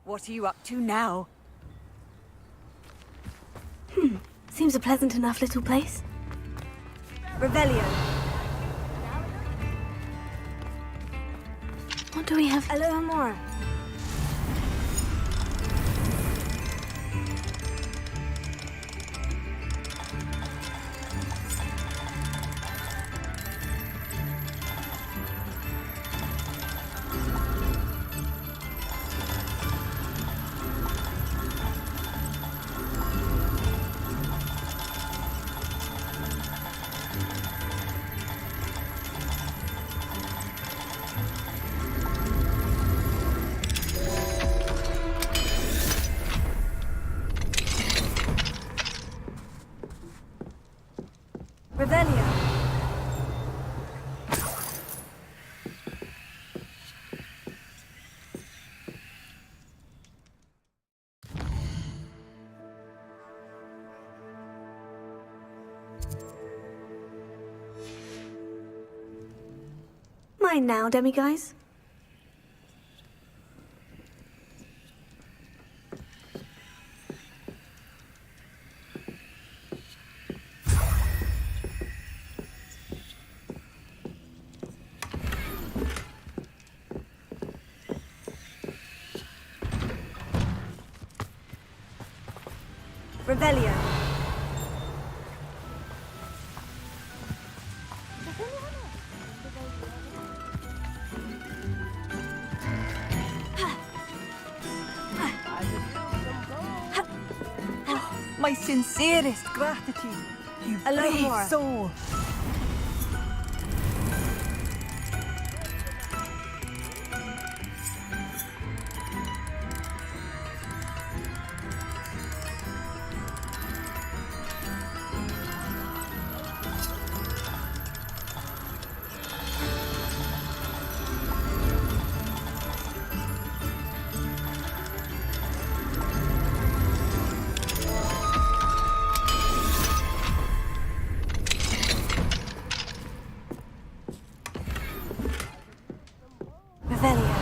What are you up to now? Seems a pleasant enough little place. Revelio. What do we have? A little more. Revelio. Mine now, demiguise. Revelio. My sincerest gratitude, you brave soul. Revelio.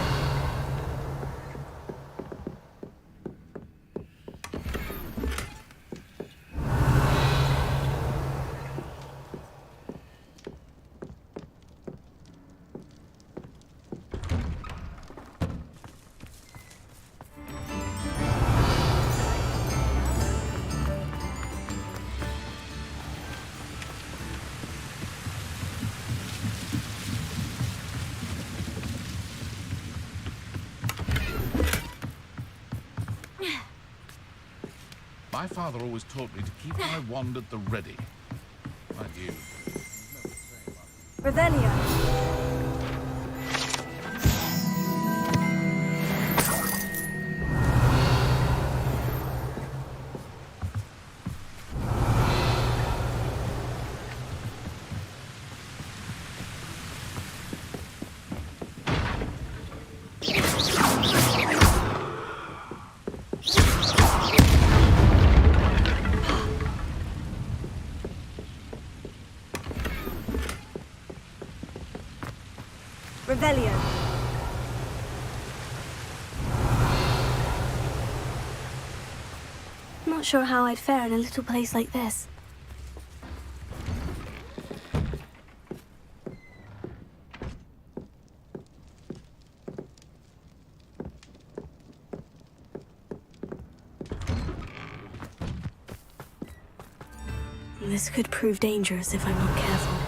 My father always taught me to keep my wand at the ready. Like you. Revelio. Revelio. Not sure how I'd fare in a little place like this. This could prove dangerous if I'm not careful.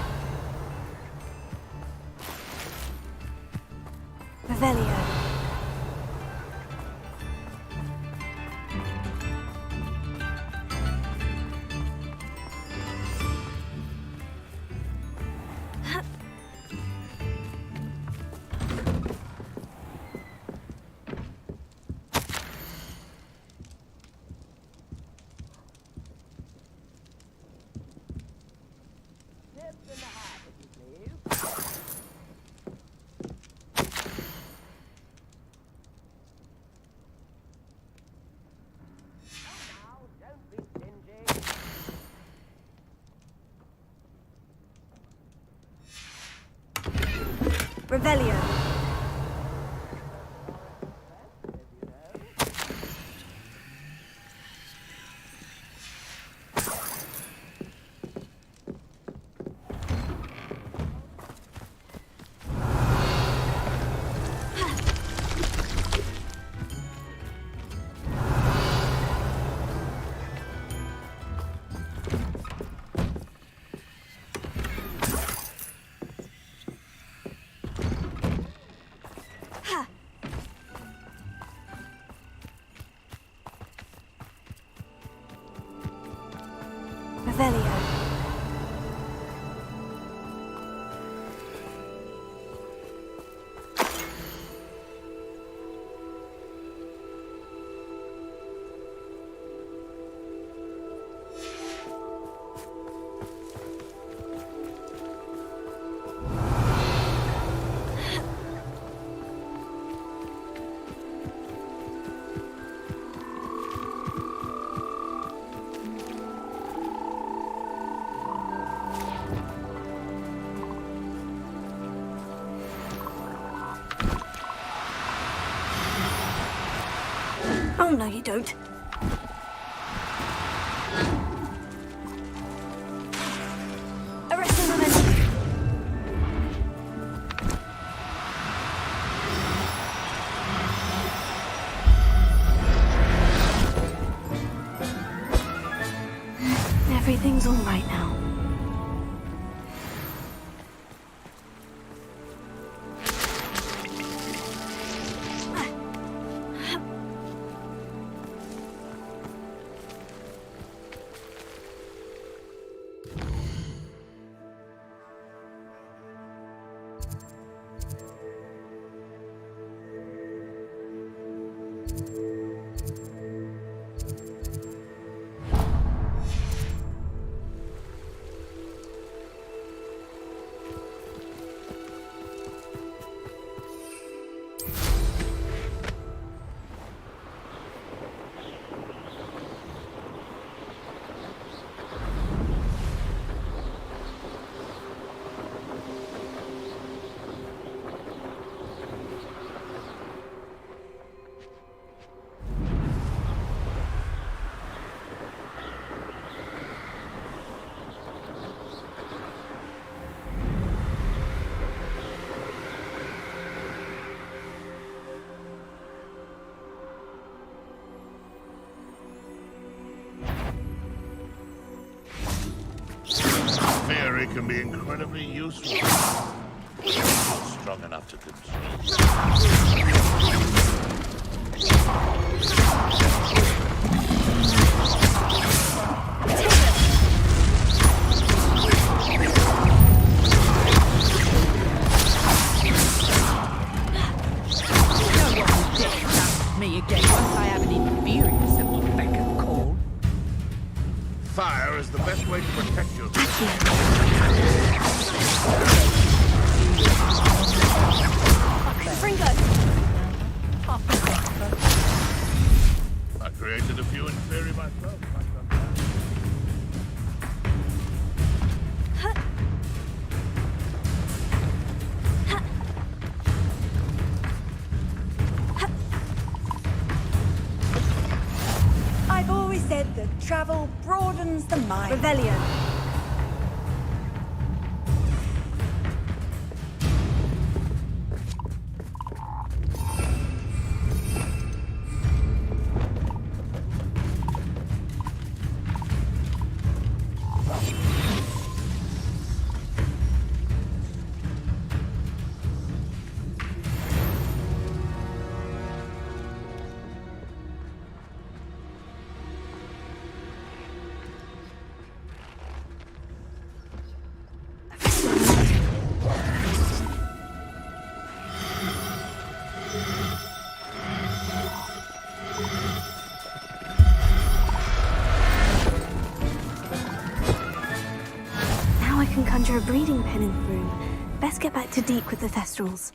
Revelio. Revelio. Oh, no, you don't. Arrest the woman! Everything's all right now. Fairy can be incredibly useful. Not strong enough to control. Me again once I have an inferior simple beck and call. Fire is the best way to protect yourself. Fringo! I created a few in fairy myself. I've always said that travel broadens the mind. Rebellion! Now I can conjure a breeding pen in the room. Best get back to Deek with the Thestrals.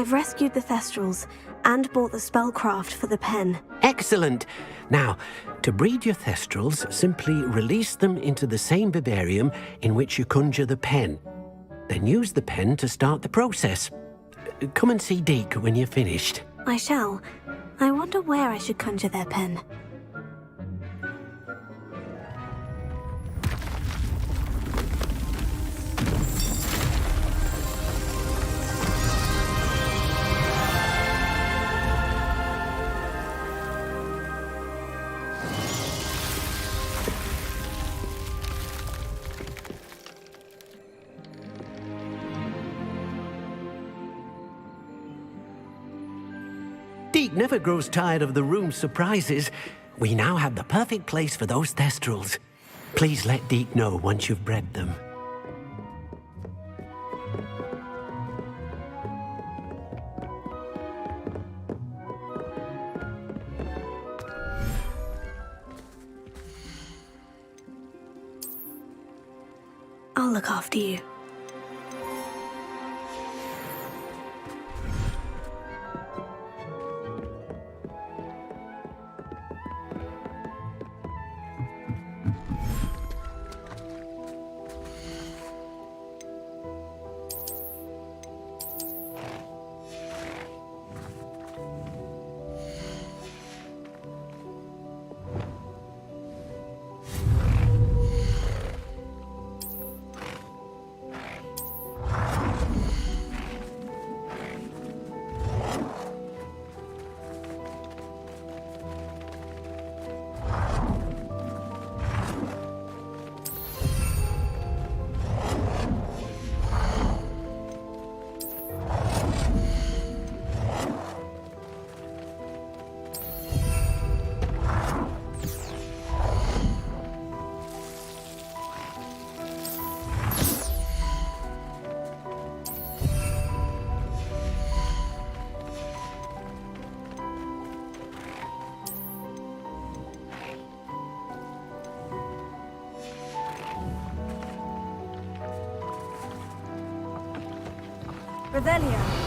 I've rescued the Thestrals and bought the spellcraft for the pen. Excellent. Now, to breed your Thestrals, simply release them into the same vivarium in which you conjure the pen. Then use the pen to start the process. Come and see Deke when you're finished. I shall. I wonder where I should conjure their pen. Deke never grows tired of the room's surprises. We now have the perfect place for those Thestrals. Please let Deke know once you've bred them. I'll look after you. Revelio.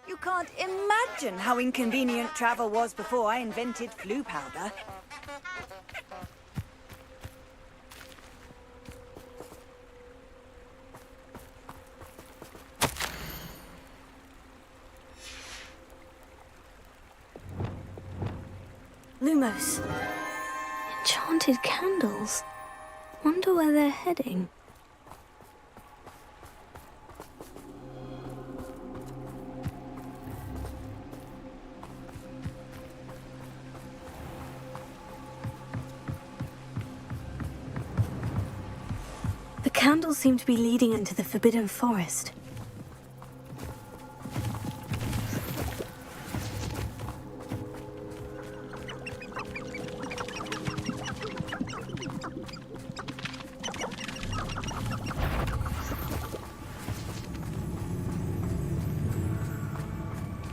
You can't imagine how inconvenient travel was before I invented flu powder. Lumos. Enchanted candles. Wonder where they're heading. The candles seem to be leading into the Forbidden Forest.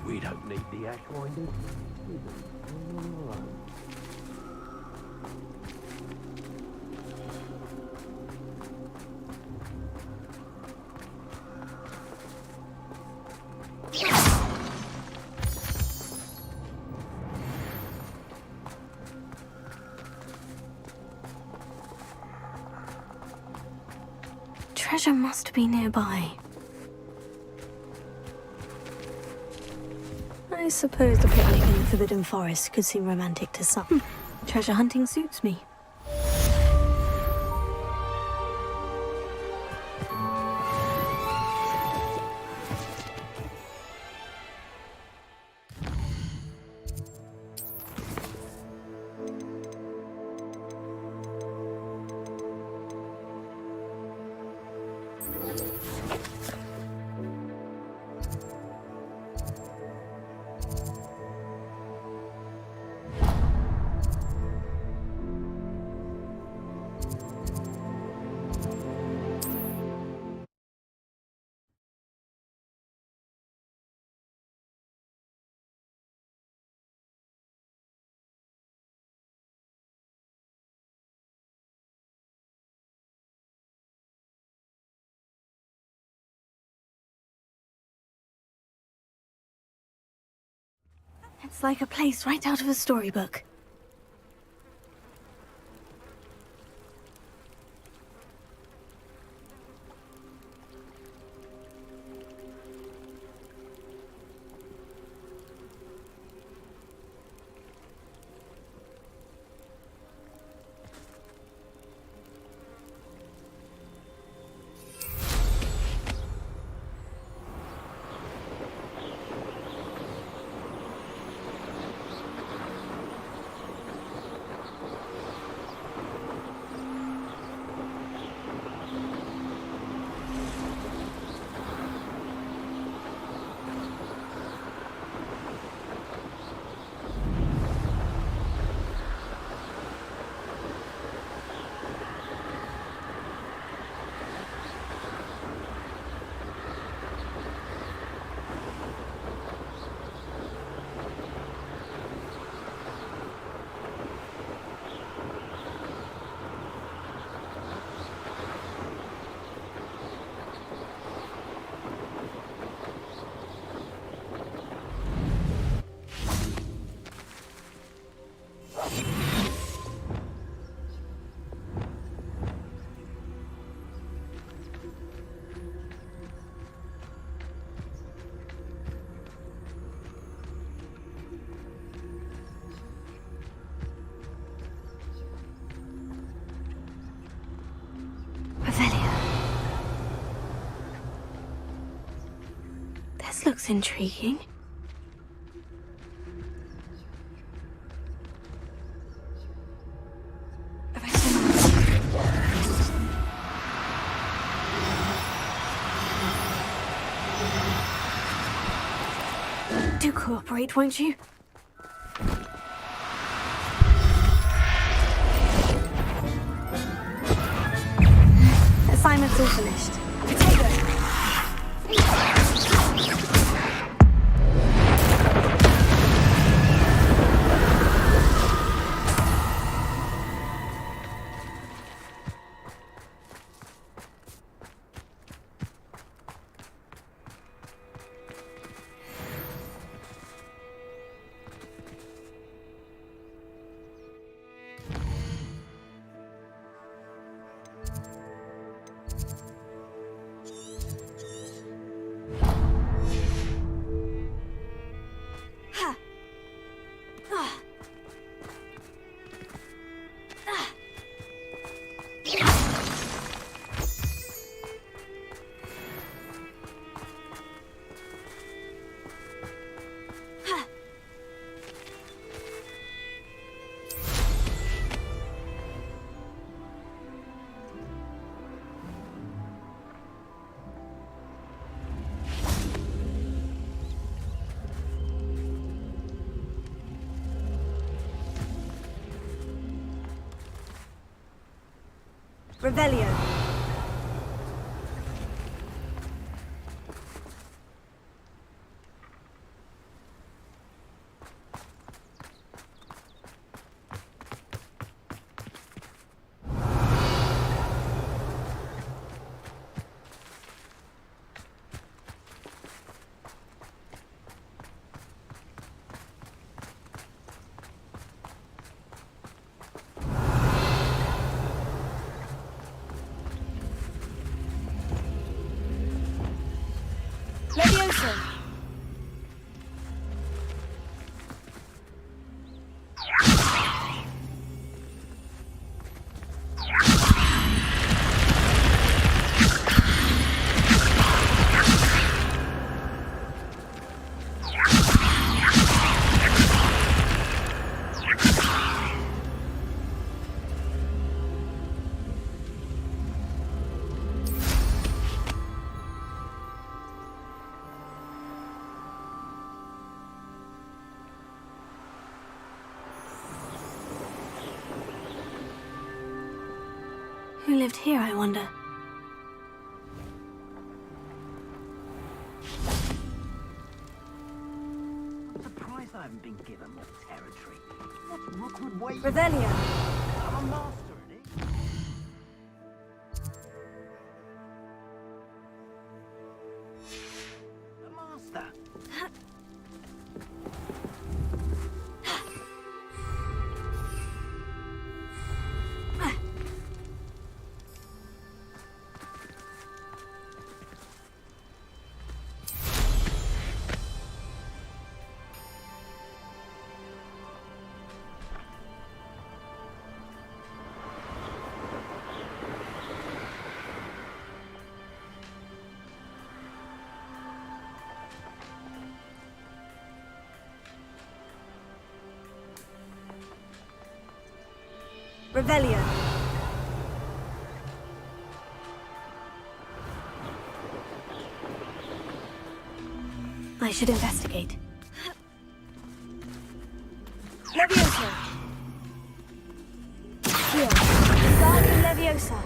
We don't need the ash winders. Treasure must be nearby. I suppose the picnic in the Forbidden Forest could seem romantic to some. Treasure hunting suits me. It's like a place right out of a storybook. This looks intriguing. Do cooperate, won't you? Assignment's all finished. Revelio. Leviosa. Who lived here, I wonder? I'm surprised I haven't been given more territory. What's Rookwood waiting? Revelio. I'm a master in it. A master. Revelio. I should investigate. Leviosa. Here. Guardian Leviosa.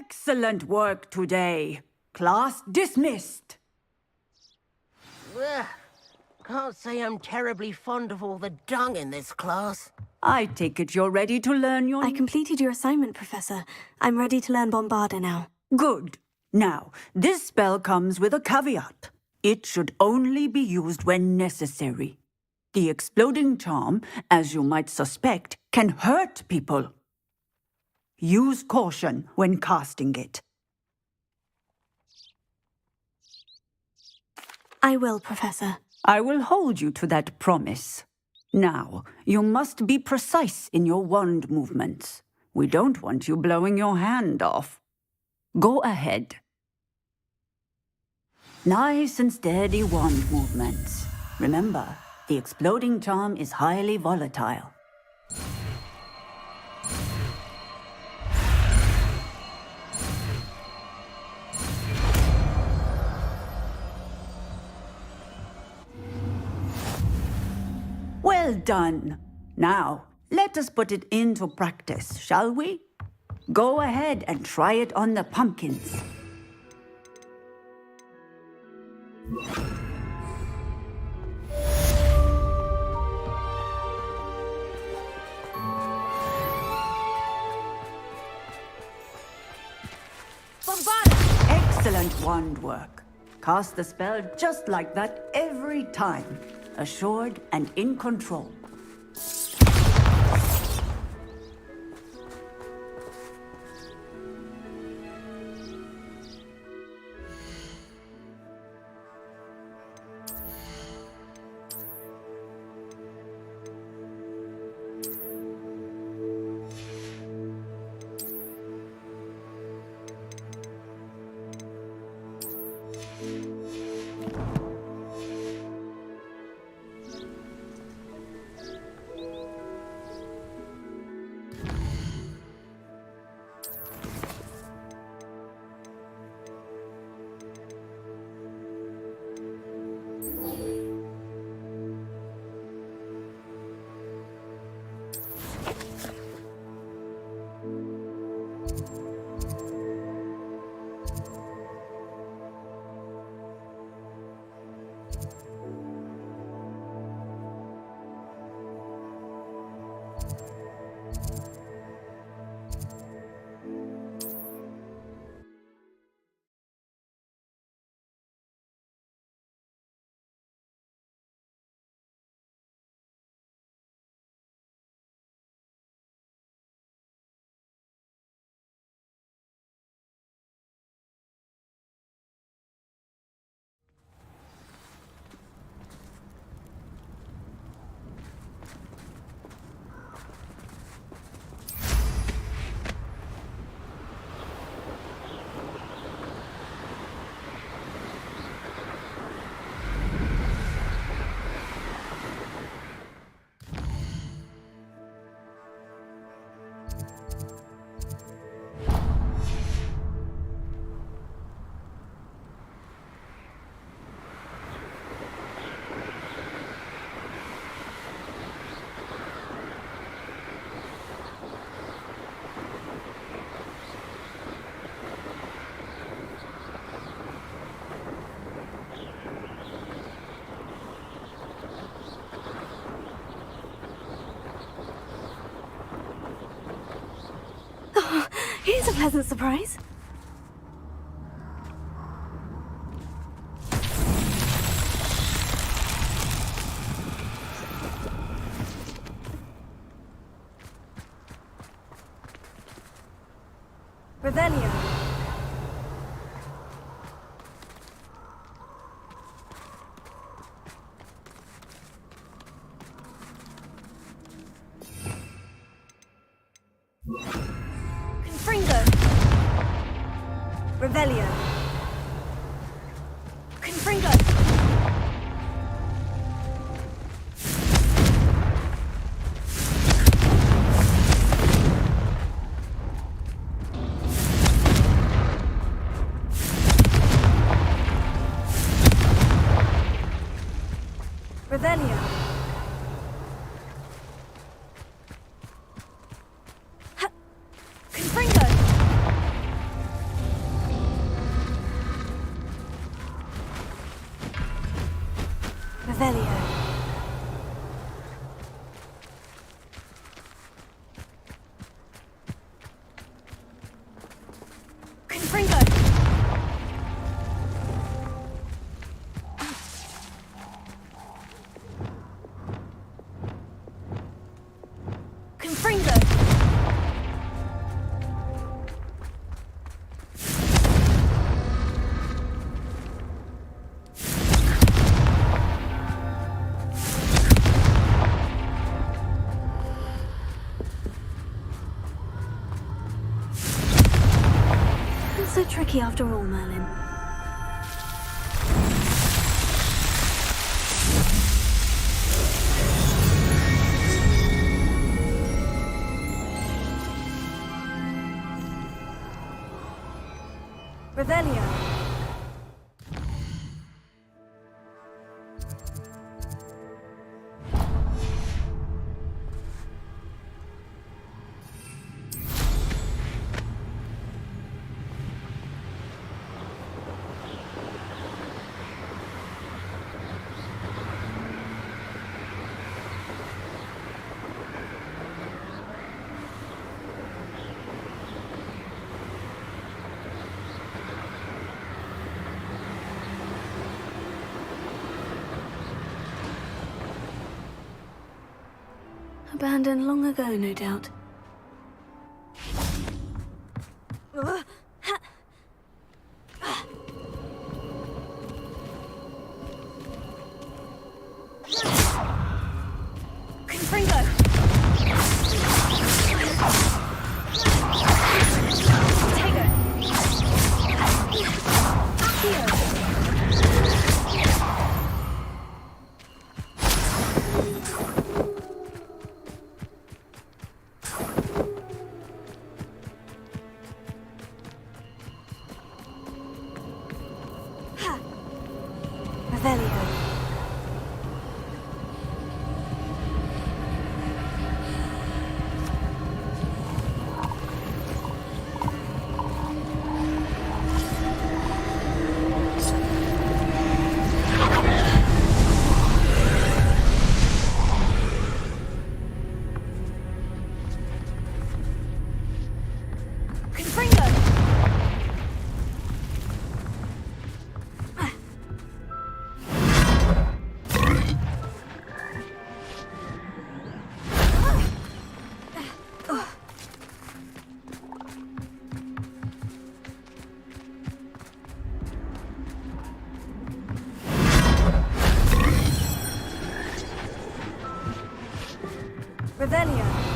Excellent work today. Class dismissed. Ugh. Can't say I'm terribly fond of all the dung in this class. I take it you're ready to learn your... I completed your assignment, Professor. I'm ready to learn Bombarda now. Good. Now, this spell comes with a caveat. It should only be used when necessary. The exploding charm, as you might suspect, can hurt people. Use caution when casting it. I will, Professor. I will hold you to that promise. Now, you must be precise in your wand movements. We don't want you blowing your hand off. Go ahead. Nice and steady wand movements. Remember, the exploding charm is highly volatile. Well done. Now, let us put it into practice, shall we? Go ahead and try it on the pumpkins. Excellent wand work. Cast the spell just like that every time. Assured and in control. Here's a pleasant surprise. Revelio. Confringo. Revelio. Confringo. Revelio. Confringo. so tricky after all, Merlin. Revelio. Abandoned long ago, no doubt. Confringo! Tago! Accio! Revelio. Confringo! Revelio.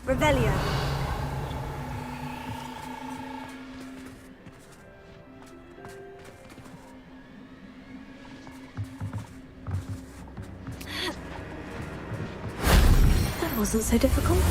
Revelio. That wasn't so difficult.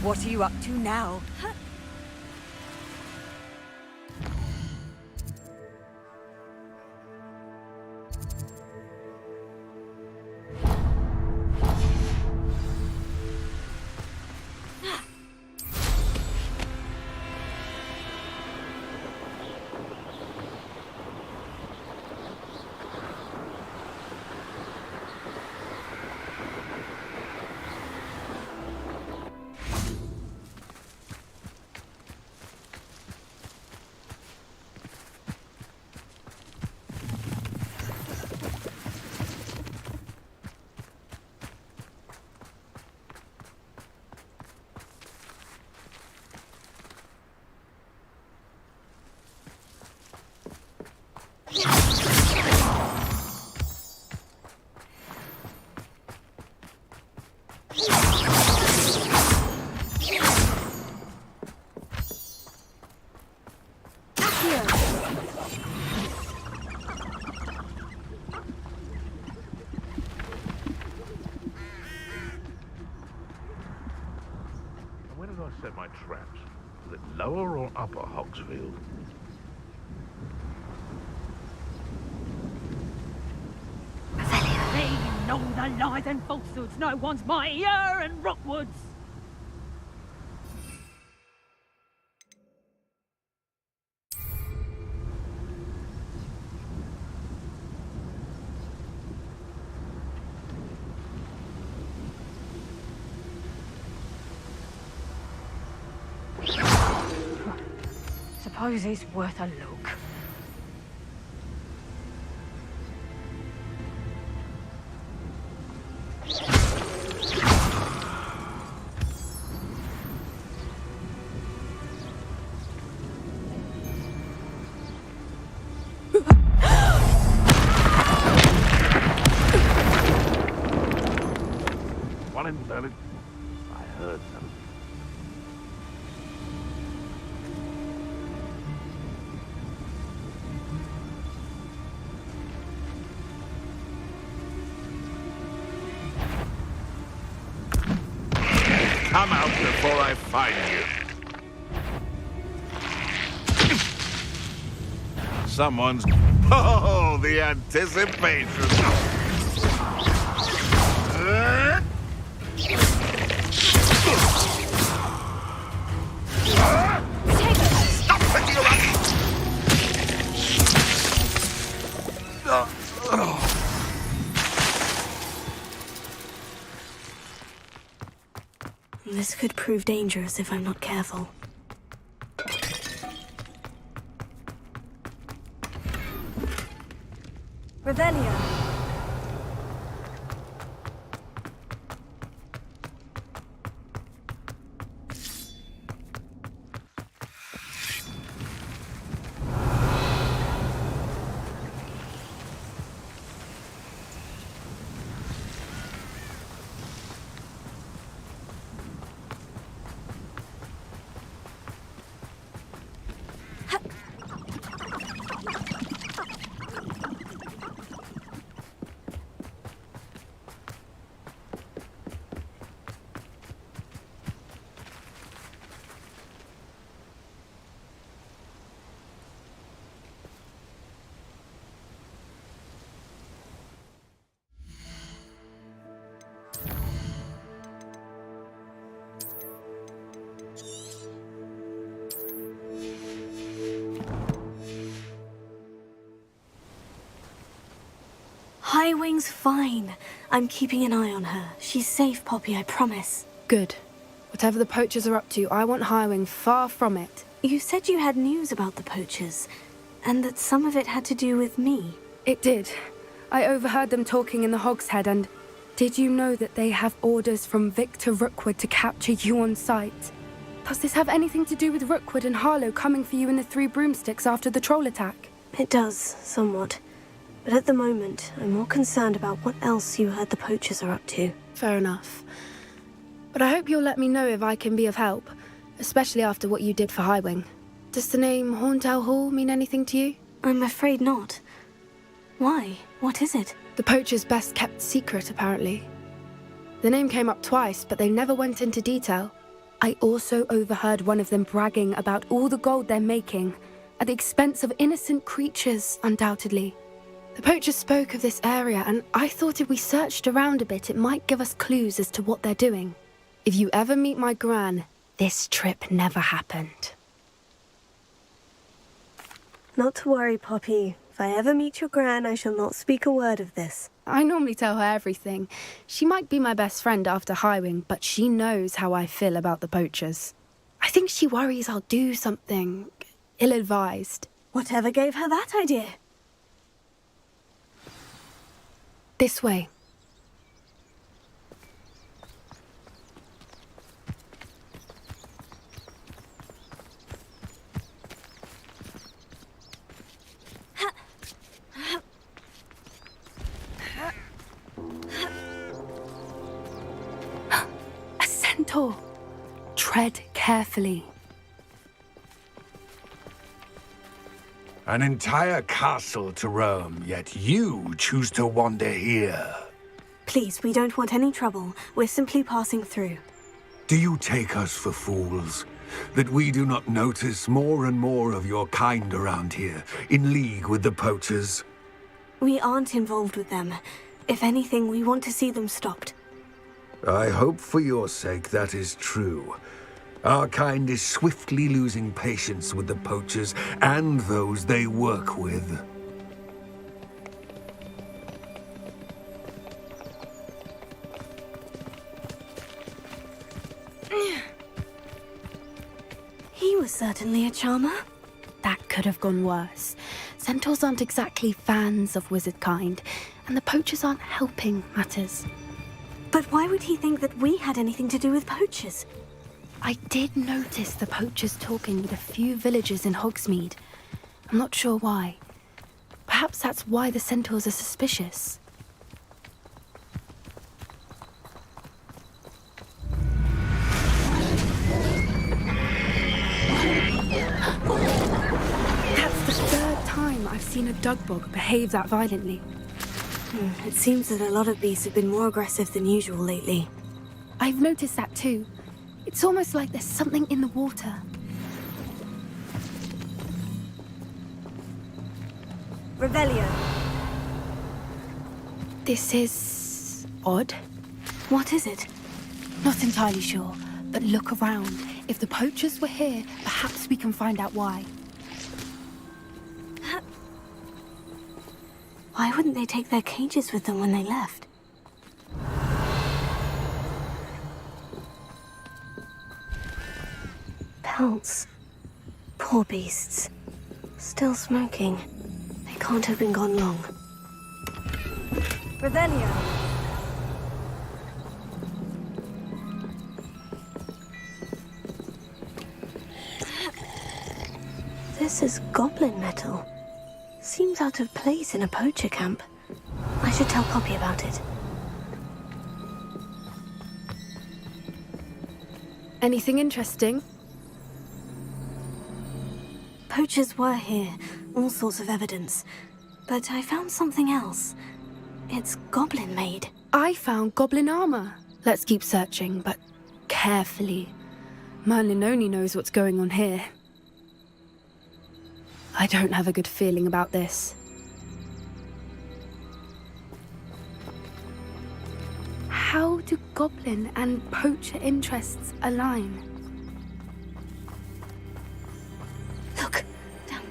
What are you up to now? should I set my traps? Is it lower or upper Hogsfield? They know the lies and falsehoods no one's mightier and Rockwoods. Suppose it's worth a look. One in Berlin. I heard something. Come out before I find you. Someone's... Oh, the anticipation. Stop picking around! This could prove dangerous if I'm not careful. Revelio. Highwing's fine. I'm keeping an eye on her. She's safe, Poppy, I promise. Good. Whatever the poachers are up to, I want Highwing far from it. You said you had news about the poachers, and that some of it had to do with me. It did. I overheard them talking in the Hogshead, and did you know that they have orders from Victor Rookwood to capture you on sight? Does this have anything to do with Rookwood and Harlow coming for you in the Three Broomsticks after the troll attack? It does, somewhat. But at the moment, I'm more concerned about what else you heard the poachers are up to. Fair enough. But I hope you'll let me know if I can be of help, especially after what you did for Highwing. Does the name Horndale Hall mean anything to you? I'm afraid not. Why? What is it? The poachers' best-kept secret, apparently. The name came up twice, but they never went into detail. I also overheard one of them bragging about all the gold they're making, at the expense of innocent creatures, undoubtedly. The poachers spoke of this area, and I thought if we searched around a bit, it might give us clues as to what they're doing. If you ever meet my gran, this trip never happened. Not to worry, Poppy. If I ever meet your gran, I shall not speak a word of this. I normally tell her everything. She might be my best friend after Highwing, but she knows how I feel about the poachers. I think she worries I'll do something ill-advised. Whatever gave her that idea? This way. A centaur. Tread carefully. An entire castle to roam, yet you choose to wander here. Please, we don't want any trouble. We're simply passing through. Do you take us for fools? That we do not notice more and more of your kind around here, in league with the poachers? We aren't involved with them. If anything, we want to see them stopped. I hope for your sake that is true. Our kind is swiftly losing patience with the poachers and those they work with. He was certainly a charmer. That could have gone worse. Centaurs aren't exactly fans of wizard kind, and the poachers aren't helping matters. But why would he think that we had anything to do with poachers? I did notice the poachers talking with a few villagers in Hogsmeade. I'm not sure why. Perhaps that's why the centaurs are suspicious. That's the third time I've seen a dugbog behave that violently. It seems that a lot of beasts have been more aggressive than usual lately. I've noticed that too. It's almost like there's something in the water. Revelio. This is odd. What is it? Not entirely sure, but look around. If the poachers were here, perhaps we can find out why. Why wouldn't they take their cages with them when they left? Pelts. Poor beasts. Still smoking. They can't have been gone long. Revelio. This is goblin metal. Seems out of place in a poacher camp. I should tell Poppy about it. Anything interesting? Poachers were here, all sorts of evidence. But I found something else. It's goblin-made. I found goblin armor. Let's keep searching, but carefully. Merlin only knows what's going on here. I don't have a good feeling about this. How do goblin and poacher interests align? Look, down.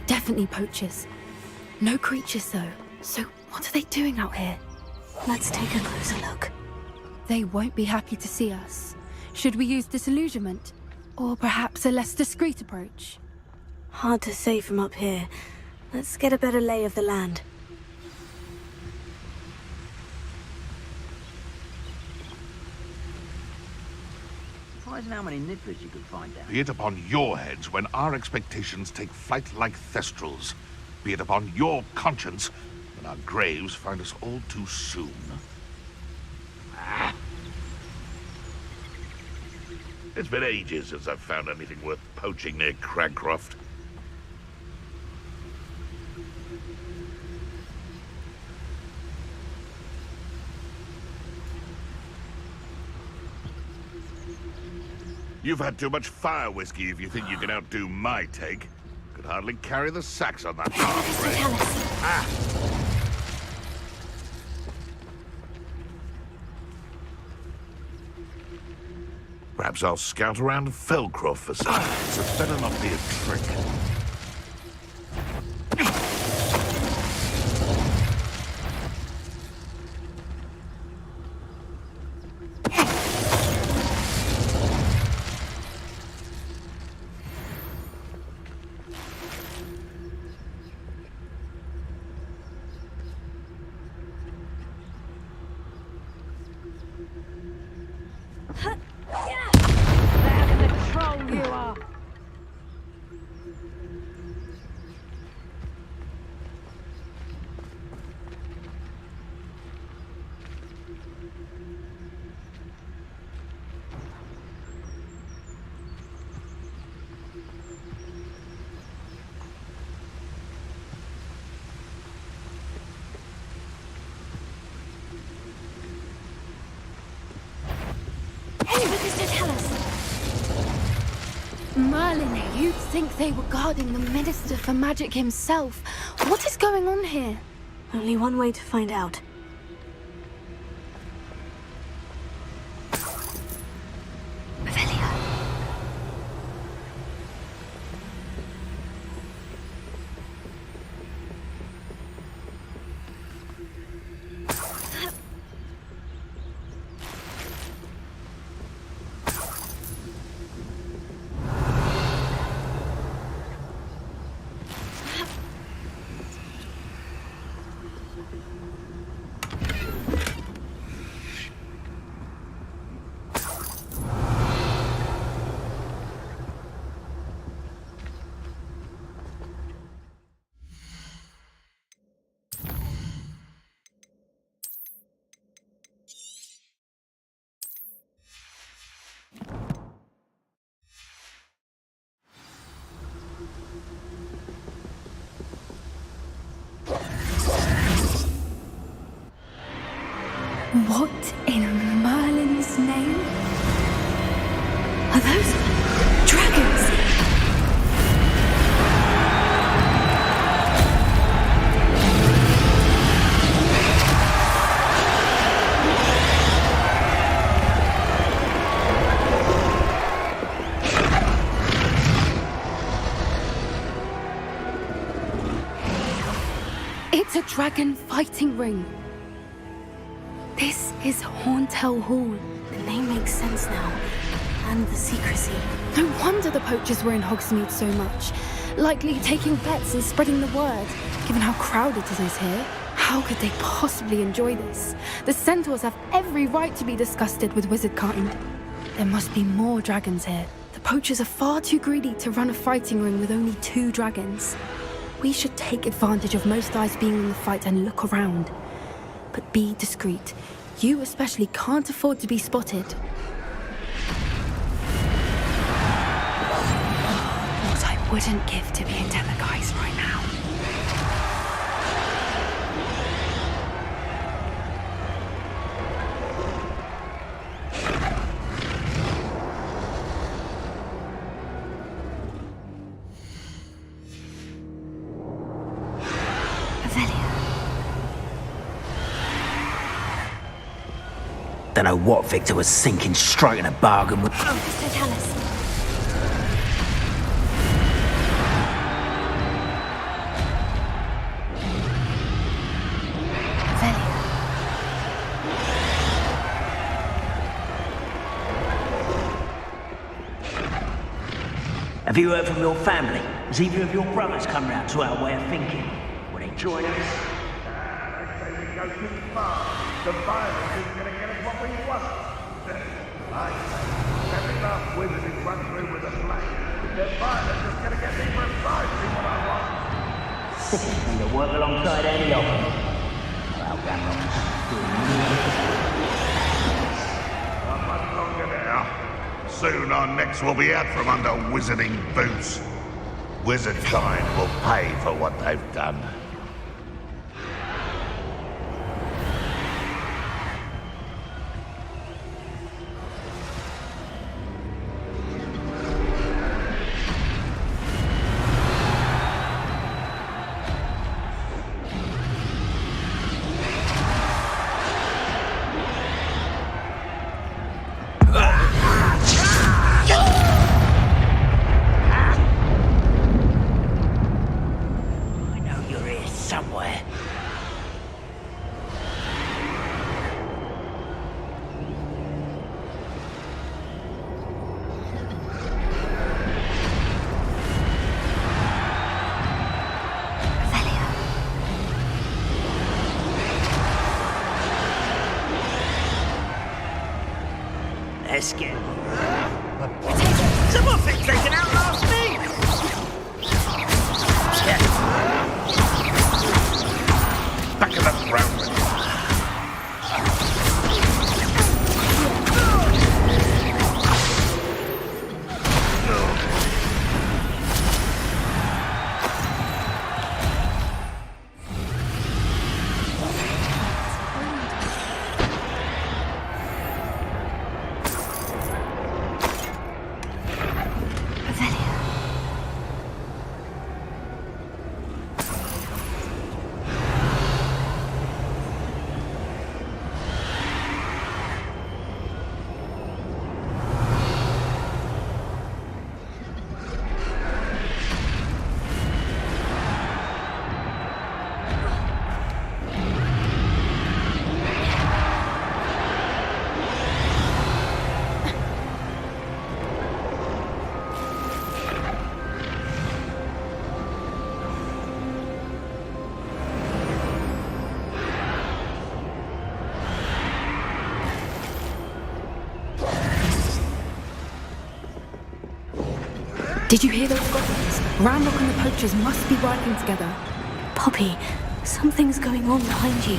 Definitely poachers. No creatures though. So what are they doing out here? Let's take a closer look. They won't be happy to see us. Should we use disillusionment? Or perhaps a less discreet approach? Hard to say from up here. Let's get a better lay of the land. Surprising how many nibblers you could find out. Be it upon your heads when our expectations take flight like thestrals. Be it upon your conscience when our graves find us all too soon. It's been ages since I've found anything worth poaching near Cragcroft. You've had too much fire whiskey if you think you can outdo my take. Could hardly carry the sacks on that half-breed. Perhaps I'll scout around Felcroft for signs. It better not be a trick. Merlin, you'd think they were guarding the Minister for Magic himself. What is going on here? Only one way to find out. What in Merlin's name? Are those dragons? It's a dragon fighting ring. This is Horntail Hall. The name makes sense now. And the secrecy. No wonder the poachers were in Hogsmeade so much. Likely taking bets and spreading the word. Given how crowded it is here, how could they possibly enjoy this? The centaurs have every right to be disgusted with wizard kind. There must be more dragons here. The poachers are far too greedy to run a fighting ring with only 2 dragons. We should take advantage of most eyes being in the fight and look around. But be discreet. You especially can't afford to be spotted. What I wouldn't give to be in Teleguise right now. Don't know what Victor was thinking, striking a bargain with. Mr. Tallis. Have you heard from your family? Has either of your brothers come round to our way of thinking? Will they join us? They say we go too far. The violence is going to get us what we want. I say, stepping up wizards who run through with a flame. Their violence is going to get me precisely what I want. And you'll work alongside any of them. Well, Gamrons. Not much longer now. Soon our necks will be out from under wizarding boots. Wizard kind will pay for what they've done. Let's get... Someone think they can outlast me! Back of the ground. Did you hear those goblins? Ranrock and the poachers must be working together. Poppy, something's going on behind you.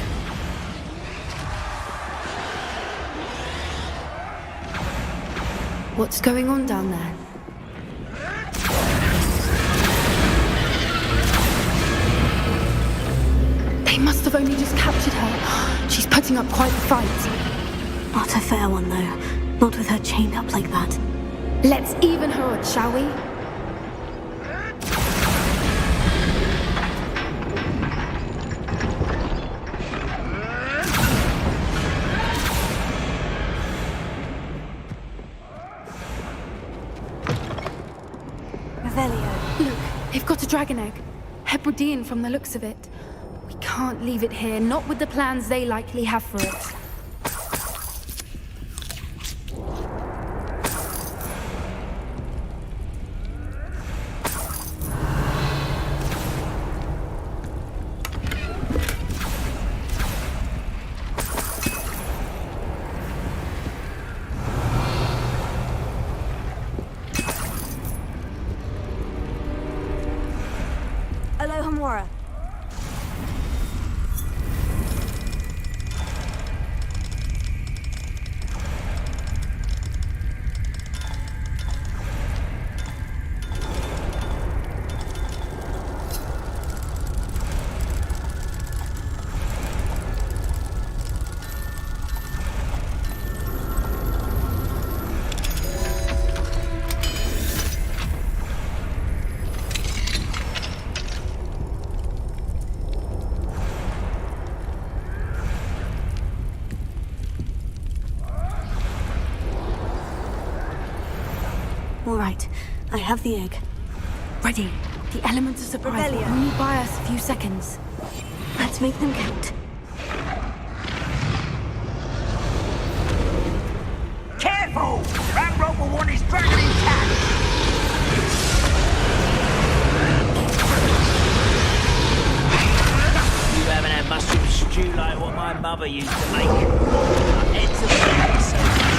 What's going on down there? They must have only just captured her. She's putting up quite the fight. Not a fair one, though. Not with her chained up like that. Let's even her odds, shall we? Look, they've got a dragon egg. Hebridean from the looks of it. We can't leave it here, not with the plans they likely have for it. Alohomora. All right, I have the egg. Ready. The element of surprise will only buy us a few seconds. Let's make them count. Careful! Ranrock will want his dragon intact! You haven't had mushroom stew like what my mother used to make. Heads of the so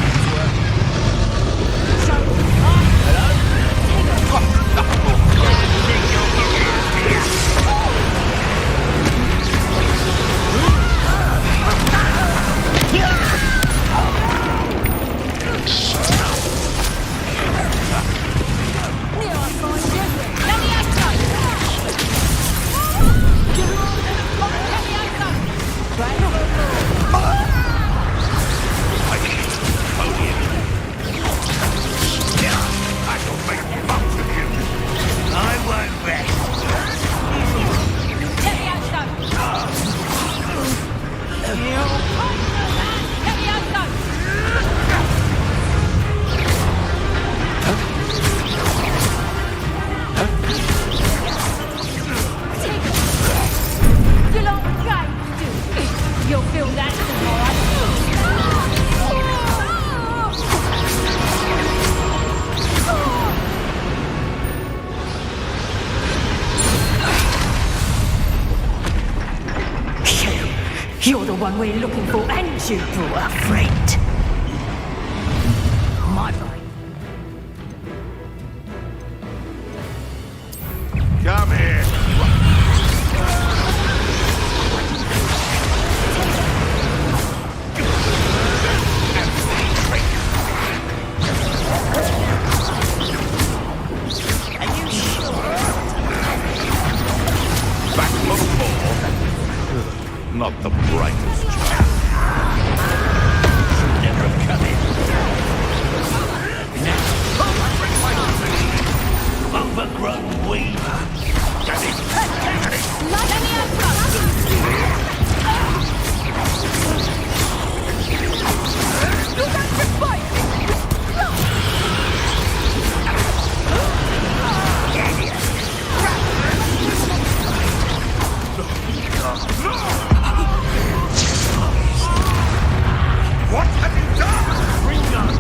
You'll feel that You're the one we're looking for, and you brought a friend. My boy. Come here. Not the brightest child. Should never have come in. Now, overgrown weed. Get it! Get it! Let me out! You got to fight! What have you done? Bring on!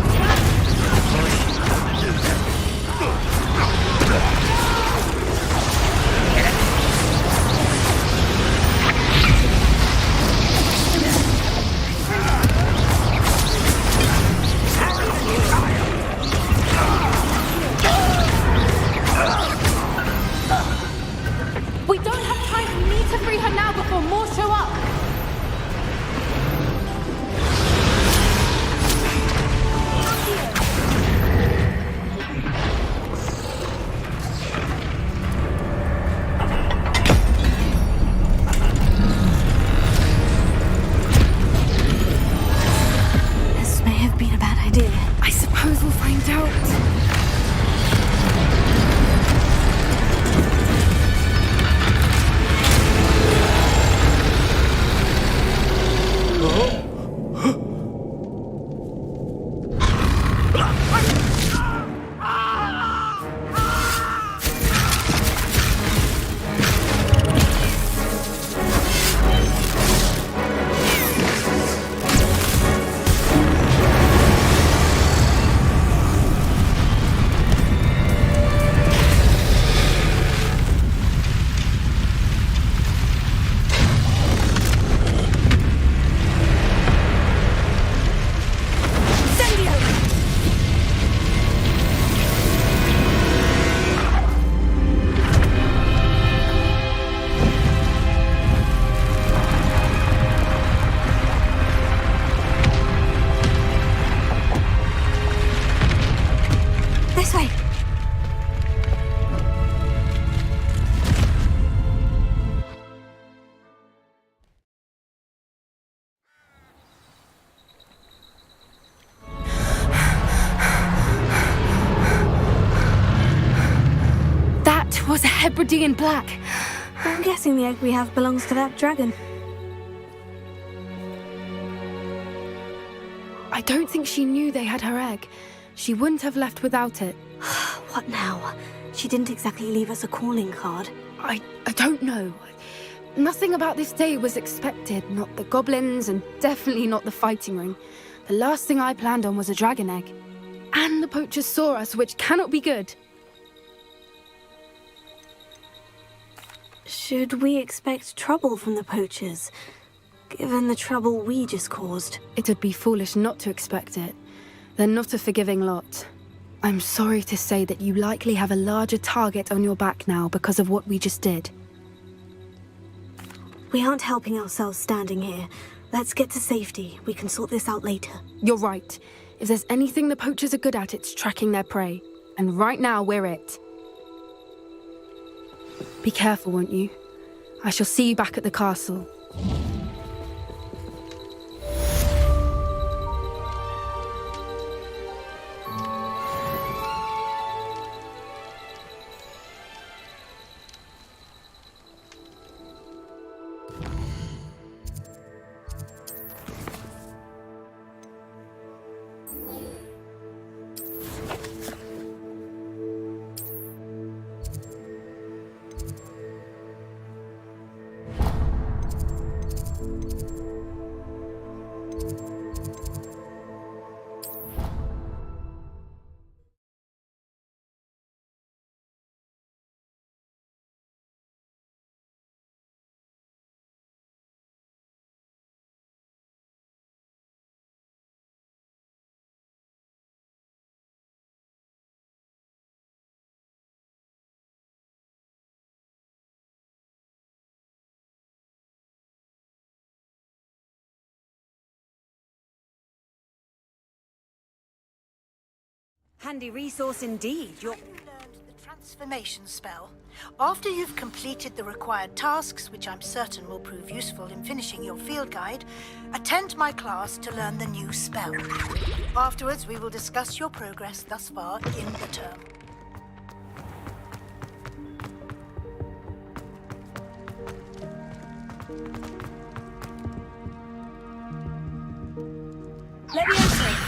was a Hebridean black. I'm guessing the egg we have belongs to that dragon. I don't think she knew they had her egg. She wouldn't have left without it. What now? She didn't exactly leave us a calling card. I don't know. Nothing about this day was expected. Not the goblins, and definitely not the fighting ring. The last thing I planned on was a dragon egg. And the poachers saw us, which cannot be good. Should we expect trouble from the poachers, given the trouble we just caused? It would be foolish not to expect it. They're not a forgiving lot. I'm sorry to say that you likely have a larger target on your back now because of what we just did. We aren't helping ourselves standing here. Let's get to safety. We can sort this out later. You're right. If there's anything the poachers are good at, it's tracking their prey. And right now, we're it. Be careful, won't you? I shall see you back at the castle. Handy resource indeed. You learned the transformation spell. After you've completed the required tasks, which I'm certain will prove useful in finishing your field guide, attend my class to learn the new spell. Afterwards, we will discuss your progress thus far in the term. Leviosa!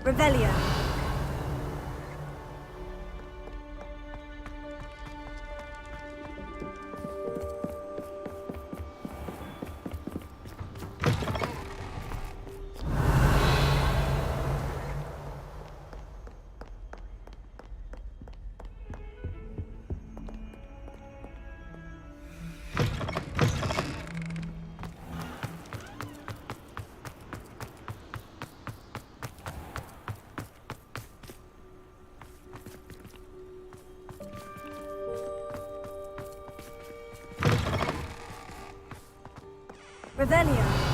Revelio. Revelio.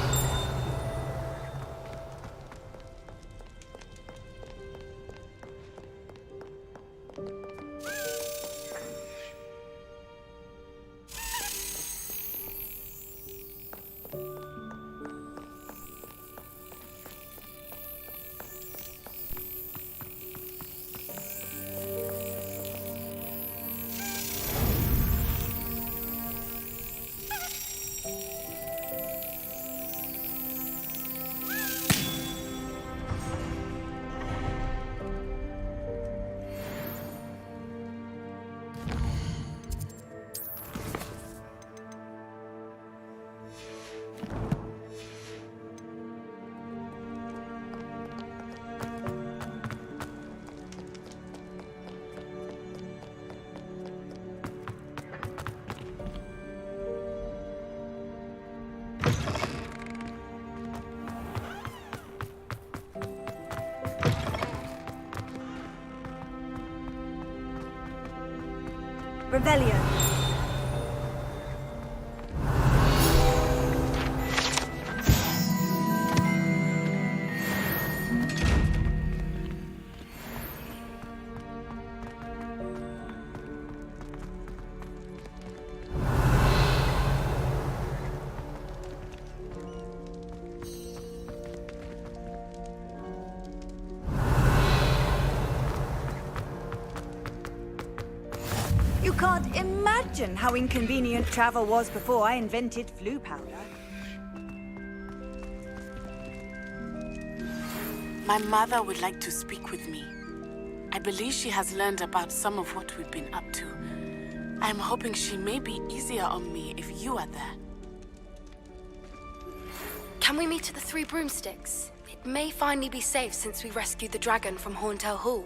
Revelio. You can't imagine how inconvenient travel was before I invented flu powder. My mother would like to speak with me. I believe she has learned about some of what we've been up to. I'm hoping she may be easier on me if you are there. Can we meet at the Three Broomsticks? It may finally be safe since we rescued the dragon from Horntail Hall.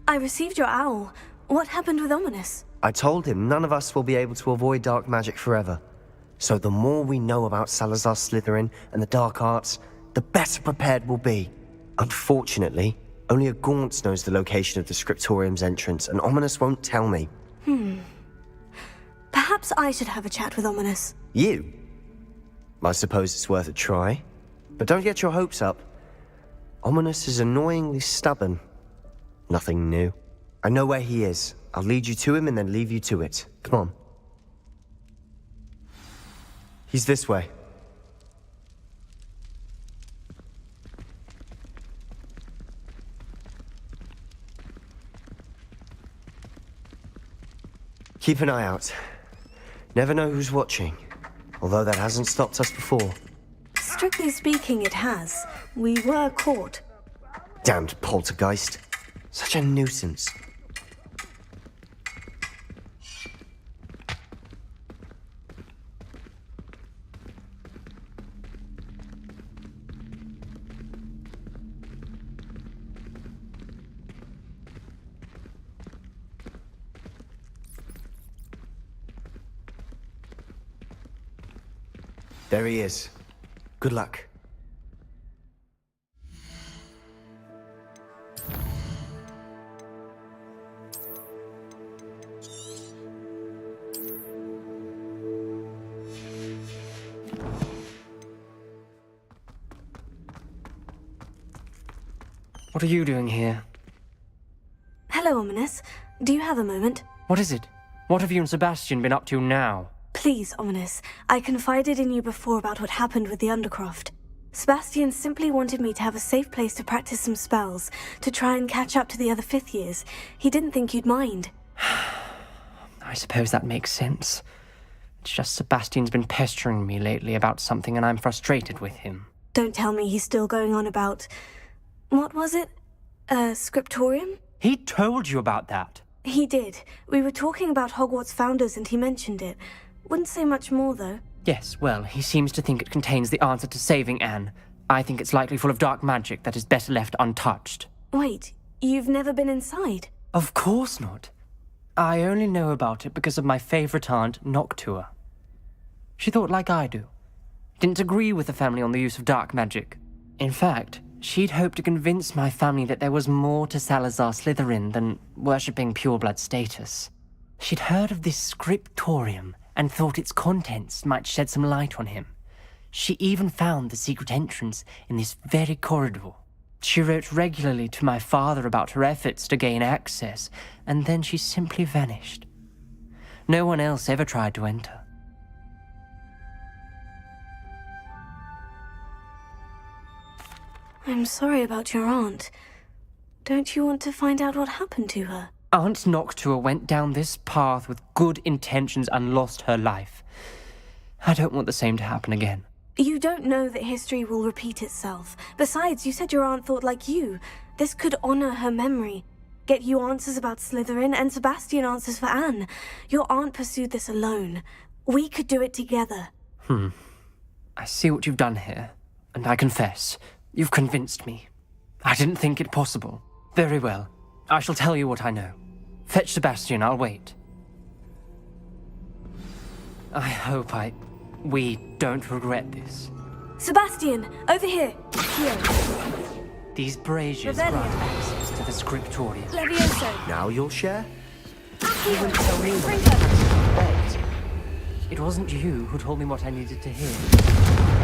I received your owl. What happened with Ominous? I told him none of us will be able to avoid dark magic forever. So the more we know about Salazar Slytherin and the dark arts, the better prepared we'll be. Unfortunately, only a Gaunt knows the location of the Scriptorium's entrance, and Ominous won't tell me. Perhaps I should have a chat with Ominous. You? I suppose it's worth a try. But don't get your hopes up. Ominous is annoyingly stubborn. Nothing new. I know where he is. I'll lead you to him and then leave you to it. Come on. He's this way. Keep an eye out. Never know who's watching. Although that hasn't stopped us before. Strictly speaking, it has. We were caught. Damned poltergeist. Such a nuisance. There he is. Good luck. What are you doing here? Hello, Ominous. Do you have a moment? What is it? What have you and Sebastian been up to now? Please, Ominous. I confided in you before about what happened with the Undercroft. Sebastian simply wanted me to have a safe place to practice some spells, to try and catch up to the other fifth years. He didn't think you'd mind. I suppose that makes sense. It's just Sebastian's been pestering me lately about something and I'm frustrated with him. Don't tell me he's still going on about... What was it? Scriptorium? He told you about that? He did. We were talking about Hogwarts founders and he mentioned it. Wouldn't say much more, though. Yes, well, he seems to think it contains the answer to saving Anne. I think it's likely full of dark magic that is better left untouched. Wait, you've never been inside? Of course not. I only know about it because of my favourite aunt, Noctua. She thought like I do. Didn't agree with the family on the use of dark magic. In fact, she'd hoped to convince my family that there was more to Salazar Slytherin than worshipping pureblood status. She'd heard of this scriptorium and thought its contents might shed some light on him. She even found the secret entrance in this very corridor. She wrote regularly to my father about her efforts to gain access, and then she simply vanished. No one else ever tried to enter. I'm sorry about your aunt. Don't you want to find out what happened to her? Aunt Noctua went down this path with good intentions and lost her life. I don't want the same to happen again. You don't know that history will repeat itself. Besides, you said your aunt thought like you. This could honor her memory. Get you answers about Slytherin, and Sebastian answers for Anne. Your aunt pursued this alone. We could do it together. I see what you've done here, and I confess, you've convinced me. I didn't think it possible. Very well. I shall tell you what I know. Fetch Sebastian, I'll wait. I hope we don't regret this. Sebastian, over here. Here. These braziers grant access to the scriptorium. Levioso. Now you'll share? You wouldn't tell me what Sprinkler. It wasn't you who told me what I needed to hear.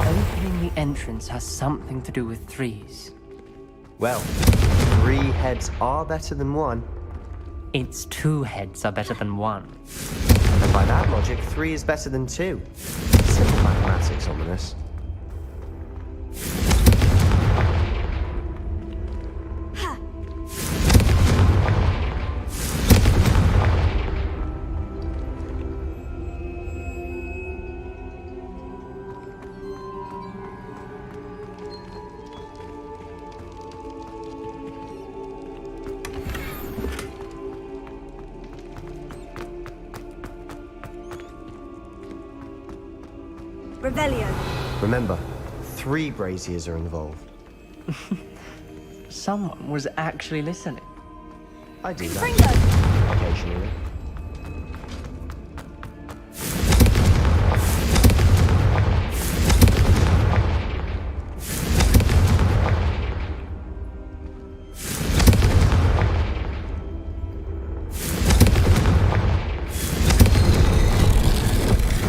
Opening the entrance has something to do with threes. Well, 3 heads are better than 1. It's 2 heads are better than 1. And by that logic, 3 is better than 2. Simple mathematics, Ominous. Revelio. Remember, 3 braziers are involved. Someone was actually listening. I do that. Occasionally.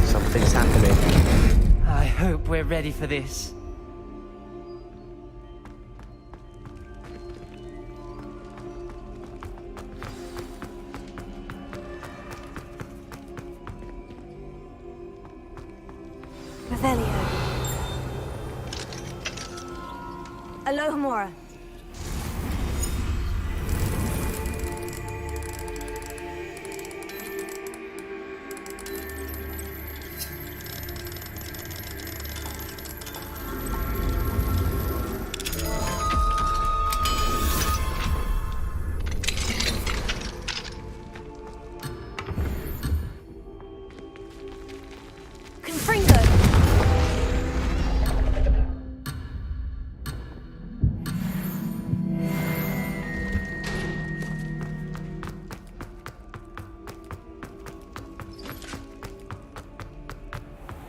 Something's happening. I hope we're ready for this. Revelio. Alohomora.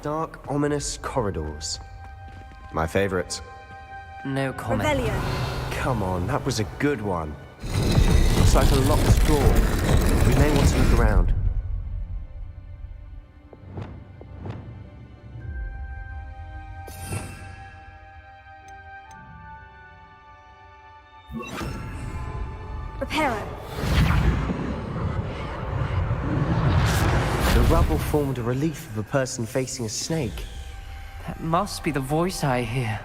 Dark, ominous corridors. My favorite. No comment. Revelio. Come on, that was a good one. Looks like a locked door. We may want to look around. Reparo. The rubble formed a relief of a person facing a snake. That must be the voice I hear.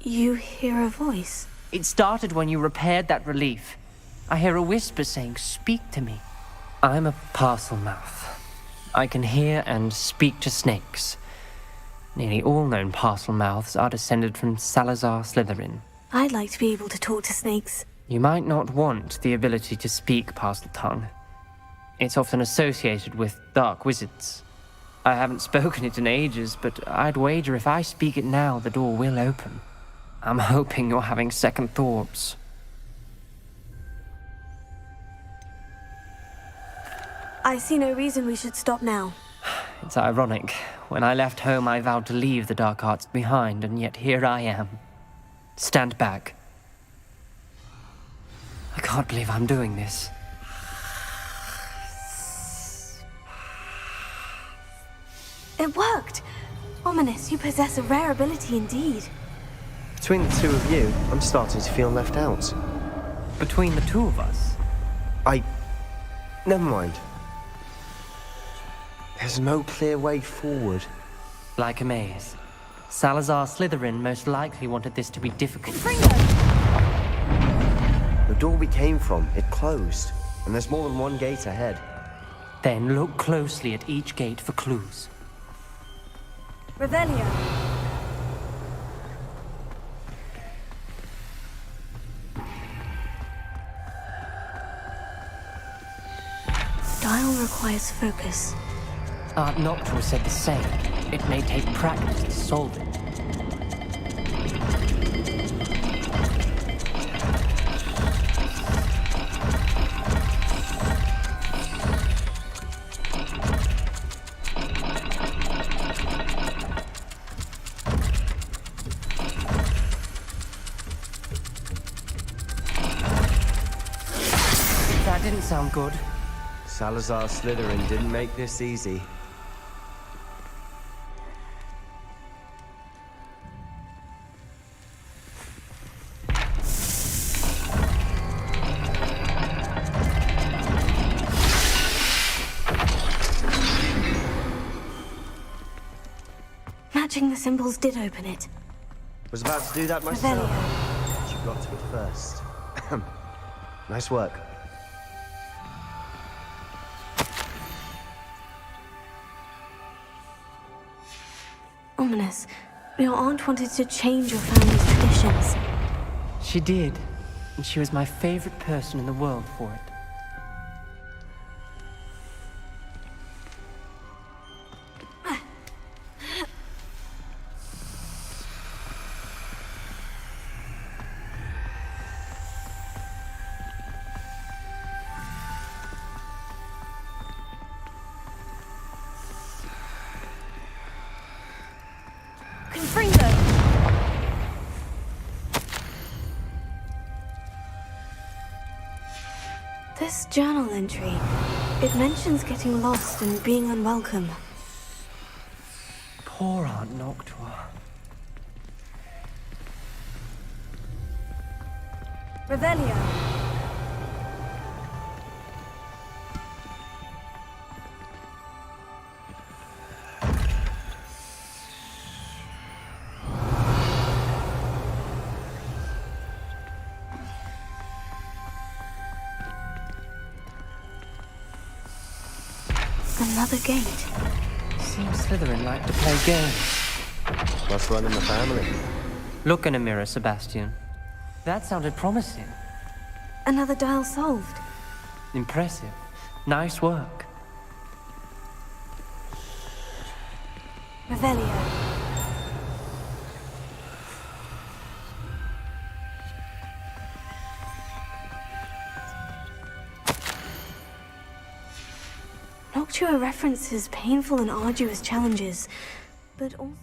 You hear a voice? It started when you repaired that relief. I hear a whisper saying, "Speak to me." I'm a parcel mouth. I can hear and speak to snakes. Nearly all known parcel mouths are descended from Salazar Slytherin. I'd like to be able to talk to snakes. You might not want the ability to speak parcel tongue. It's often associated with dark wizards. I haven't spoken it in ages, but I'd wager if I speak it now, the door will open. I'm hoping you're having second thoughts. I see no reason we should stop now. It's ironic. When I left home, I vowed to leave the dark arts behind, and yet here I am. Stand back. I can't believe I'm doing this. It worked! Ominous, you possess a rare ability indeed. Between the 2 of you, I'm starting to feel left out. Between the 2 of us? Never mind. There's no clear way forward. Like a maze. Salazar Slytherin most likely wanted this to be difficult. The door we came from, it closed. And there's more than one gate ahead. Then look closely at each gate for clues. Revelio. Dial requires focus. Aunt Noctua said the same. It may take practice to solve it. That didn't sound good. Salazar Slytherin didn't make this easy. Matching the symbols did open it. Was about to do that myself. Revelio. But you got to it first. Nice work. Ominous. Your aunt wanted to change your family's traditions. She did. And she was my favorite person in the world for it. This journal entry, it mentions getting lost and being unwelcome. Poor Aunt Noctua. Revelio. Another gate. Seems Slytherin like to play games. Must run in the family. Look in a mirror, Sebastian. That sounded promising. Another dial solved. Impressive. Nice work. Revelio. Noctua references painful and arduous challenges, but also...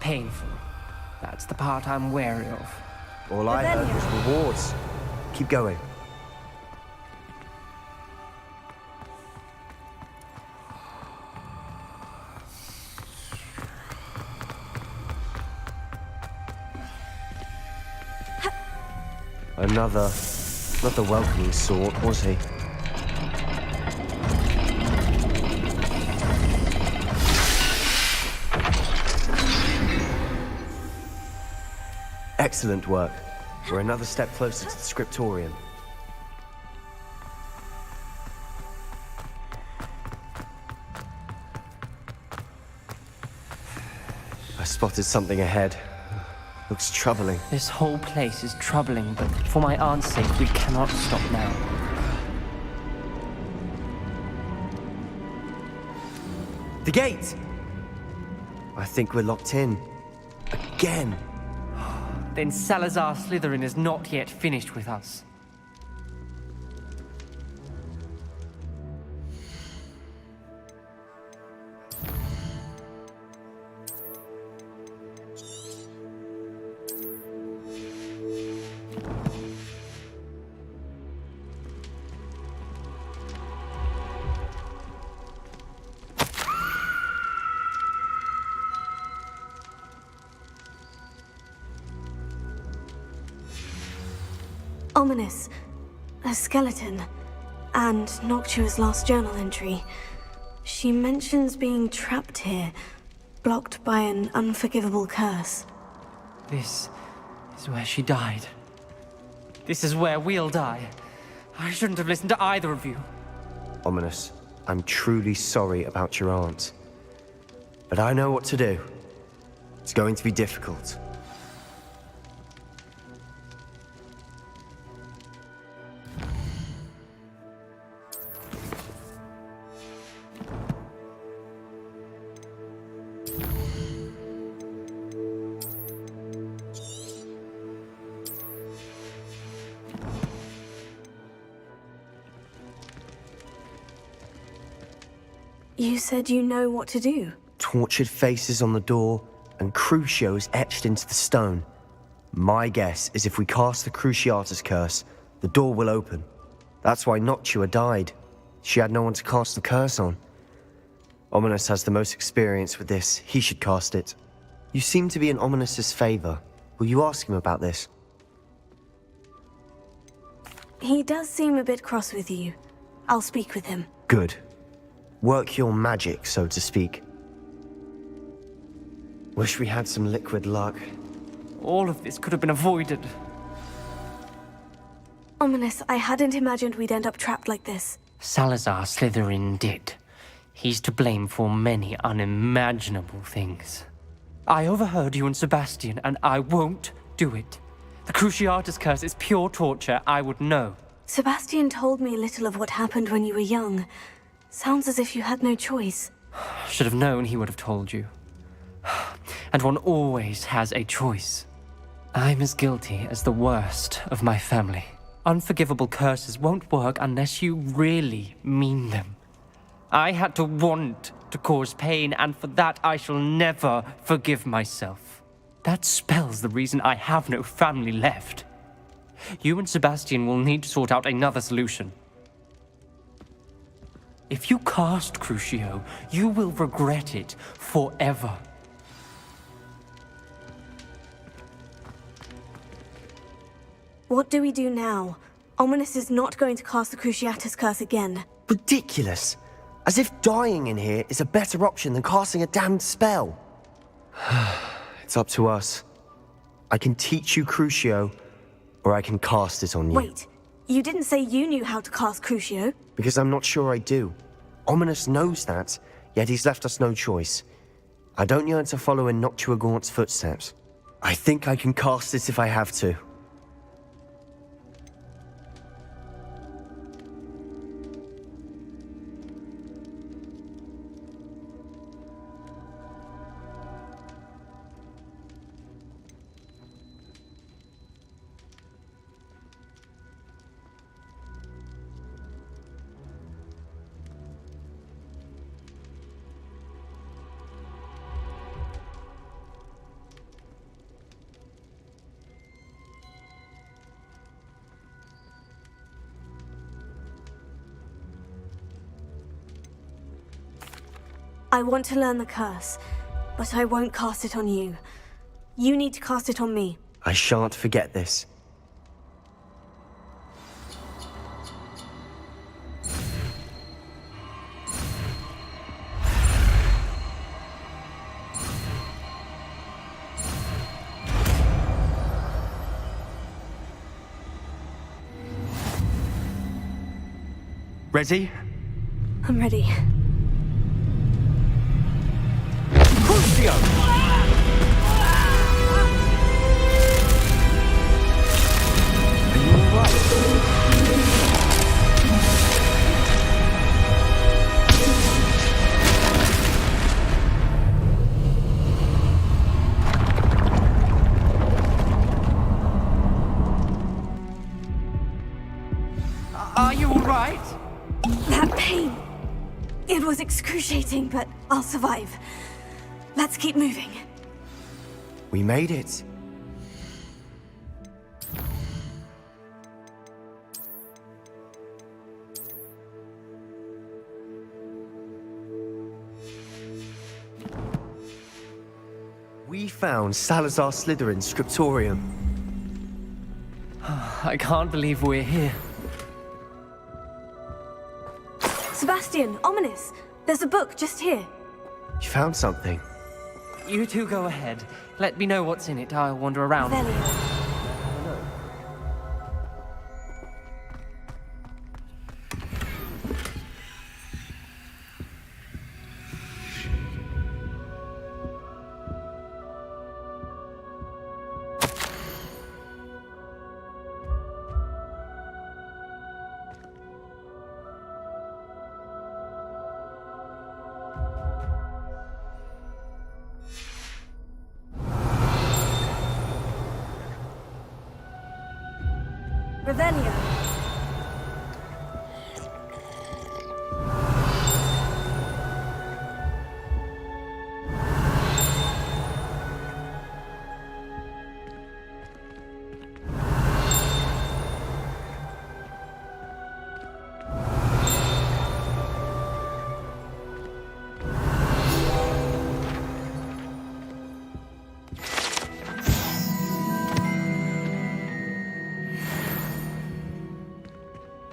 Painful. That's the part I'm wary of. All I heard was rewards. Keep going. Another, not the welcoming sort, was he? Excellent work. We're another step closer to the scriptorium. I spotted something ahead. Looks troubling. This whole place is troubling, but for my aunt's sake, we cannot stop now. The gate! I think we're locked in. Again! Then Salazar Slytherin is not yet finished with us. Ominous. A skeleton. And Noctua's last journal entry. She mentions being trapped here, blocked by an unforgivable curse. This is where she died. This is where we'll die. I shouldn't have listened to either of you. Ominous, I'm truly sorry about your aunt. But I know what to do. It's going to be difficult. You said you know what to do. Tortured faces on the door and Crucios etched into the stone. My guess is if we cast the Cruciatus curse, the door will open. That's why Noctua died. She had no one to cast the curse on. Ominous has the most experience with this. He should cast it. You seem to be in Ominous's favor. Will you ask him about this? He does seem a bit cross with you. I'll speak with him. Good. Work your magic, so to speak. Wish we had some liquid luck. All of this could have been avoided. Ominous, I hadn't imagined we'd end up trapped like this. Salazar Slytherin did. He's to blame for many unimaginable things. I overheard you and Sebastian, and I won't do it. The Cruciatus curse is pure torture, I would know. Sebastian told me little of what happened when you were young. Sounds as if you had no choice. Should have known he would have told you. And one always has a choice. I'm as guilty as the worst of my family. Unforgivable curses won't work unless you really mean them. I had to want to cause pain, and for that I shall never forgive myself. That spell's the reason I have no family left. You and Sebastian will need to sort out another solution. If you cast Crucio, you will regret it forever. What do we do now? Ominous is not going to cast the Cruciatus curse again. Ridiculous. As if dying in here is a better option than casting a damned spell. It's up to us. I can teach you Crucio, or I can cast it on you. Wait, you didn't say you knew how to cast Crucio? Because I'm not sure I do. Ominous knows that, yet he's left us no choice. I don't yearn to follow in Noctua Gaunt's footsteps. I think I can cast it if I have to. I want to learn the curse, but I won't cast it on you. You need to cast it on me. I shan't forget this. Ready? I'm ready. Crucio! Are you alright? Are you alright? That pain. It was excruciating, but I'll survive. Let's keep moving. We made it. We found Salazar Slytherin's scriptorium. I can't believe we're here. Sebastian, ominous. There's a book just here. You found something. You two go ahead. Let me know what's in it. I'll wander around. Revelio. Revelio.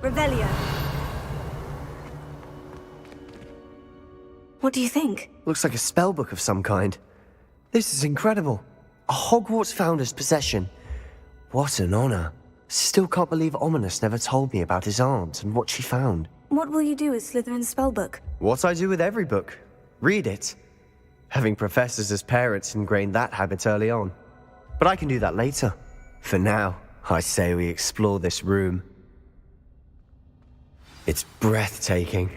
Revelio. What do you think? Looks like a spellbook of some kind. This is incredible. A Hogwarts founder's possession. What an honor. Still can't believe Ominous never told me about his aunt and what she found. What will you do with Slytherin's spellbook? What I do with every book. Read it. Having professors as parents ingrained that habit early on. But I can do that later. For now, I say we explore this room. It's breathtaking.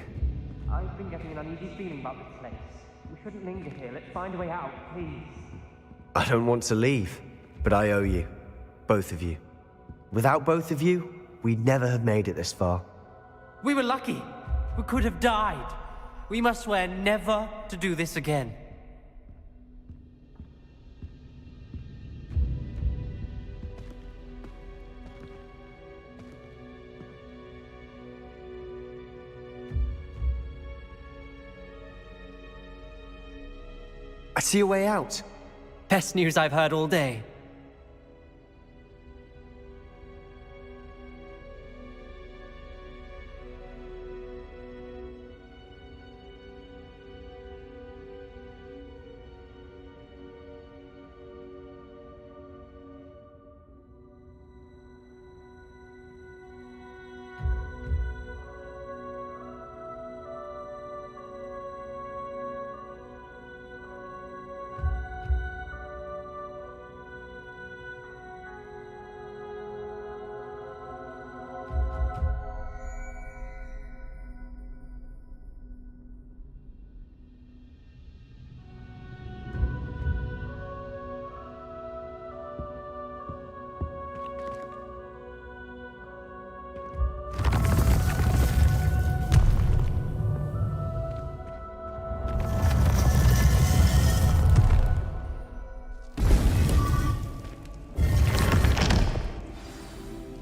I've been getting an uneasy feeling about this place. We shouldn't linger here. Let's find a way out, please. I don't want to leave, but I owe you. Both of you. Without both of you, we'd never have made it this far. We were lucky. We could have died. We must swear never to do this again. I see a way out. Best news I've heard all day.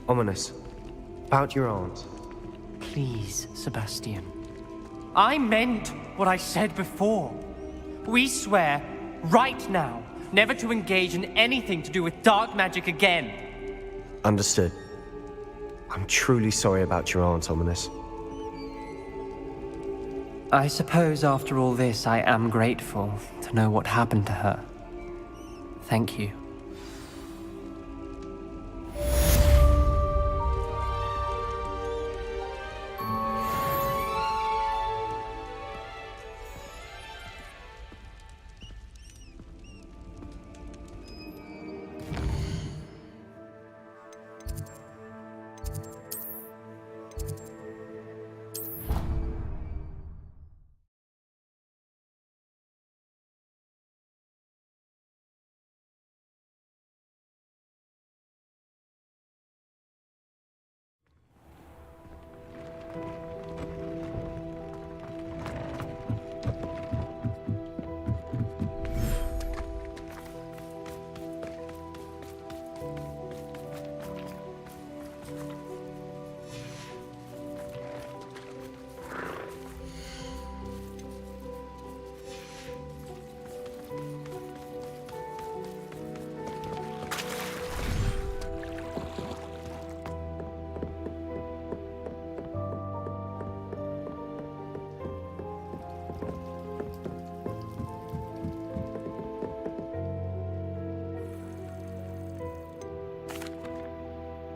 Ominous. About your aunt. Please, Sebastian. I meant what I said before. We swear, right now, never to engage in anything to do with dark magic again. Understood. I'm truly sorry about your aunt, Ominous. I suppose after all this, I am grateful to know what happened to her. Thank you.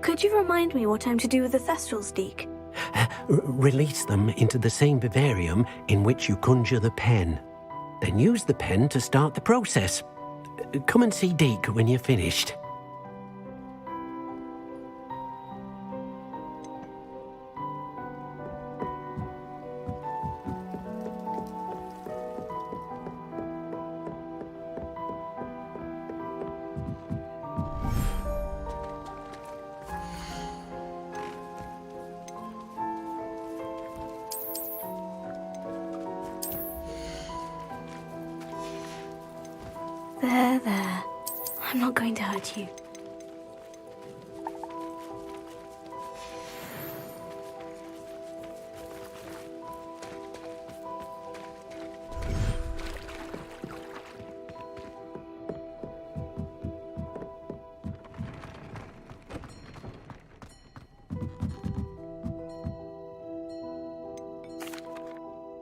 Could you remind me what I'm to do with the Thestrals, Deke? Release them into the same vivarium in which you conjure the pen. Then use the pen to start the process. Come and see Deke when you're finished. There. I'm not going to hurt you.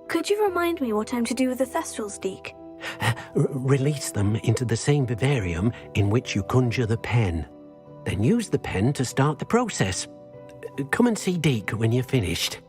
Could you remind me what I'm to do with the Thestrals, Deke? Release them into the same vivarium in which you conjure the pen. Then use the pen to start the process. Come and see Deke when you're finished.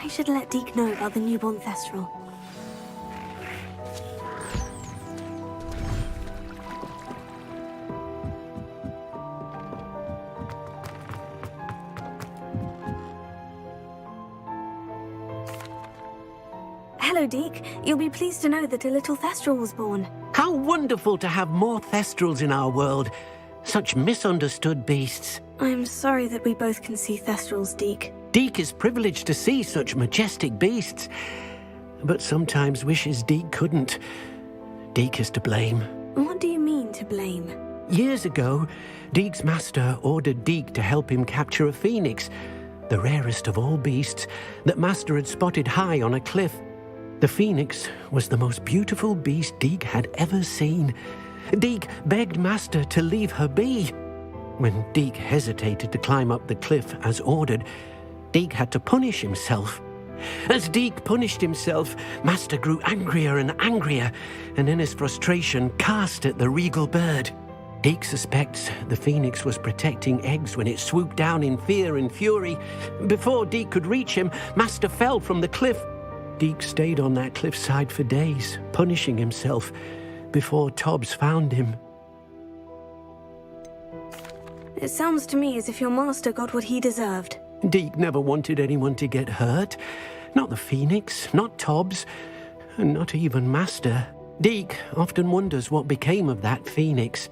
I should let Deke know about the newborn Thestral. Hello, Deke. You'll be pleased to know that a little Thestral was born. How wonderful to have more Thestrals in our world. Such misunderstood beasts. I'm sorry that we both can see Thestrals, Deke. Deke is privileged to see such majestic beasts, but sometimes wishes Deke couldn't. Deke is to blame. What do you mean, to blame? Years ago, Deke's master ordered Deke to help him capture a phoenix, the rarest of all beasts, that master had spotted high on a cliff. The phoenix was the most beautiful beast Deke had ever seen. Deke begged master to leave her be. When Deke hesitated to climb up the cliff as ordered, Deke had to punish himself. As Deke punished himself, master grew angrier and angrier, and in his frustration cast at the regal bird. Deke suspects the phoenix was protecting eggs when it swooped down in fear and fury. Before Deke could reach him, master fell from the cliff. Deke stayed on that cliffside for days, punishing himself, before Tobbs found him. It sounds to me as if your master got what he deserved. Deke never wanted anyone to get hurt. Not the phoenix, not Tobbs, and not even master. Deke often wonders what became of that phoenix.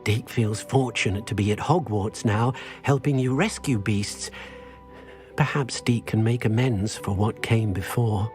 Deke feels fortunate to be at Hogwarts now, helping you rescue beasts. Perhaps Deke can make amends for what came before.